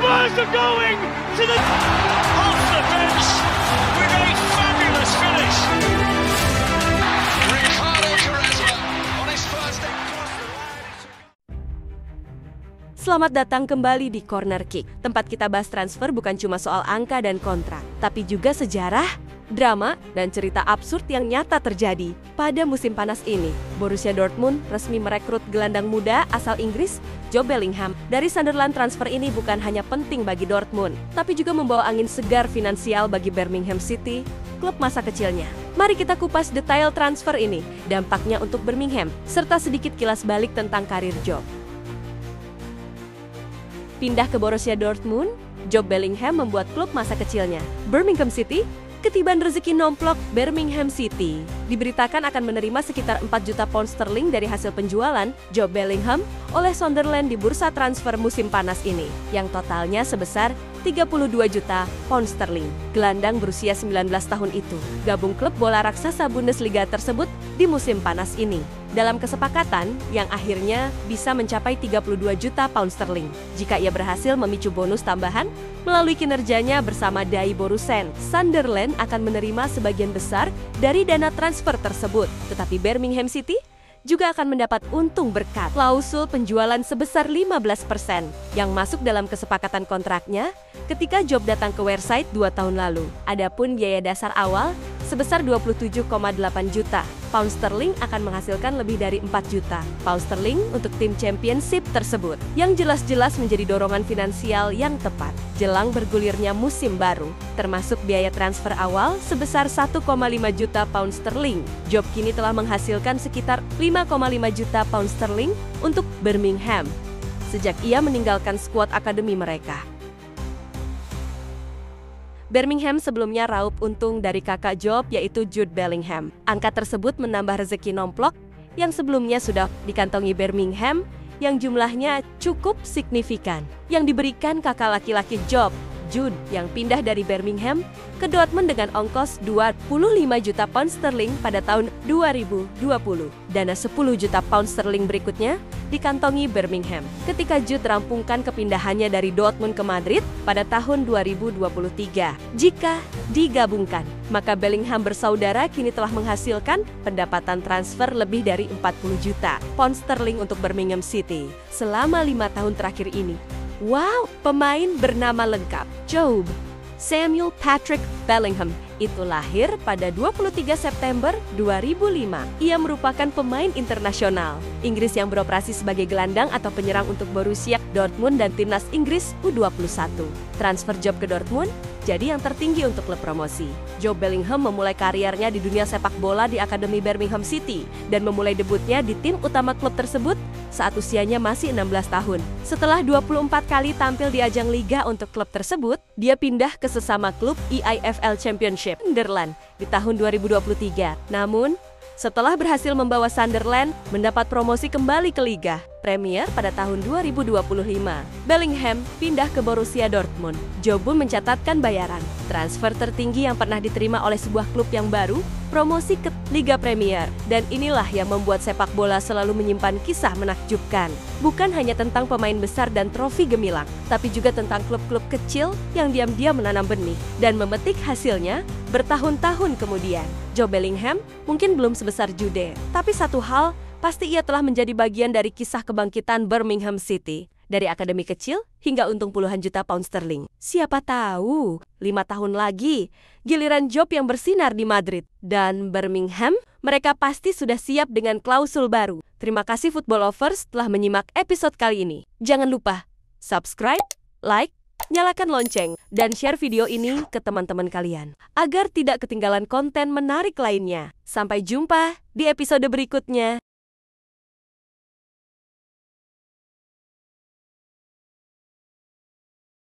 Spurs are going to the... Off the bench with a fabulous finish. Ricardo Quaresma on his first day. Selamat datang kembali di Corner Kick. Tempat kita bahas transfer bukan cuma soal angka dan kontrak, tapi juga sejarah, drama, dan cerita absurd yang nyata terjadi. Pada musim panas ini, Borussia Dortmund resmi merekrut gelandang muda asal Inggris, Job Bellingham. Dari Sunderland, transfer ini bukan hanya penting bagi Dortmund, tapi juga membawa angin segar finansial bagi Birmingham City, klub masa kecilnya. Mari kita kupas detail transfer ini, dampaknya untuk Birmingham, serta sedikit kilas balik tentang karir Job. Pindah ke Borussia Dortmund, Job Bellingham membuat klub masa kecilnya, Birmingham City, ketiban rezeki nomplok. Birmingham City diberitakan akan menerima sekitar 4 juta pound sterling dari hasil penjualan Job Bellingham oleh Sunderland di bursa transfer musim panas ini, yang totalnya sebesar 32 juta pound sterling. Gelandang berusia 19 tahun itu gabung klub bola raksasa Bundesliga tersebut di musim panas ini, dalam kesepakatan yang akhirnya bisa mencapai 32 juta pound sterling jika ia berhasil memicu bonus tambahan melalui kinerjanya bersama Dai Borussen. Sunderland akan menerima sebagian besar dari dana transfer tersebut, tetapi Birmingham City juga akan mendapat untung berkat klausul penjualan sebesar 15% yang masuk dalam kesepakatan kontraknya ketika Job datang ke Wearside 2 tahun lalu. Adapun biaya dasar awal sebesar 27,8 juta pound sterling akan menghasilkan lebih dari 4 juta pound sterling untuk tim championship tersebut, yang jelas-jelas menjadi dorongan finansial yang tepat jelang bergulirnya musim baru, termasuk biaya transfer awal sebesar 1,5 juta pound sterling. Job kini telah menghasilkan sekitar 5,5 juta pound sterling untuk Birmingham sejak ia meninggalkan skuad akademi mereka. Birmingham sebelumnya raup untung dari kakak Job, yaitu Jude Bellingham. Angka tersebut menambah rezeki nomplok yang sebelumnya sudah dikantongi Birmingham, yang jumlahnya cukup signifikan, yang diberikan kakak laki-laki Job, Jude, yang pindah dari Birmingham ke Dortmund dengan ongkos 25 juta pound sterling pada tahun 2020. Dana 10 juta pound sterling berikutnya dikantongi Birmingham ketika Jude rampungkan kepindahannya dari Dortmund ke Madrid pada tahun 2023. Jika digabungkan, maka Bellingham bersaudara kini telah menghasilkan pendapatan transfer lebih dari 40 juta pound sterling untuk Birmingham City selama 5 tahun terakhir ini. Wow, pemain bernama lengkap Job Samuel Patrick Bellingham itu lahir pada 23 September 2005. Ia merupakan pemain internasional Inggris yang beroperasi sebagai gelandang atau penyerang untuk Borussia Dortmund dan timnas Inggris U21. Transfer Job ke Dortmund jadi yang tertinggi untuk klub promosi. Job Bellingham memulai karirnya di dunia sepak bola di Akademi Birmingham City dan memulai debutnya di tim utama klub tersebut saat usianya masih 16 tahun. Setelah 24 kali tampil di ajang liga untuk klub tersebut, dia pindah ke sesama klub EIFL Championship Sunderland di tahun 2023. Namun, setelah berhasil membawa Sunderland mendapat promosi kembali ke Liga Premier pada tahun 2025, Bellingham pindah ke Borussia Dortmund. Job pun mencatatkan bayaran transfer tertinggi yang pernah diterima oleh sebuah klub yang baru promosi ke Liga Premier. Dan inilah yang membuat sepak bola selalu menyimpan kisah menakjubkan. Bukan hanya tentang pemain besar dan trofi gemilang, tapi juga tentang klub-klub kecil yang diam-diam menanam benih dan memetik hasilnya bertahun-tahun kemudian. Job Bellingham mungkin belum sebesar Jude, tapi satu hal pasti ia telah menjadi bagian dari kisah kebangkitan Birmingham City. Dari akademi kecil hingga untung puluhan juta pound sterling. Siapa tahu 5 tahun lagi giliran Job yang bersinar di Madrid. Dan Birmingham, mereka pasti sudah siap dengan klausul baru. Terima kasih Football Lovers telah menyimak episode kali ini. Jangan lupa subscribe, like, nyalakan lonceng, dan share video ini ke teman-teman kalian agar tidak ketinggalan konten menarik lainnya. Sampai jumpa di episode berikutnya.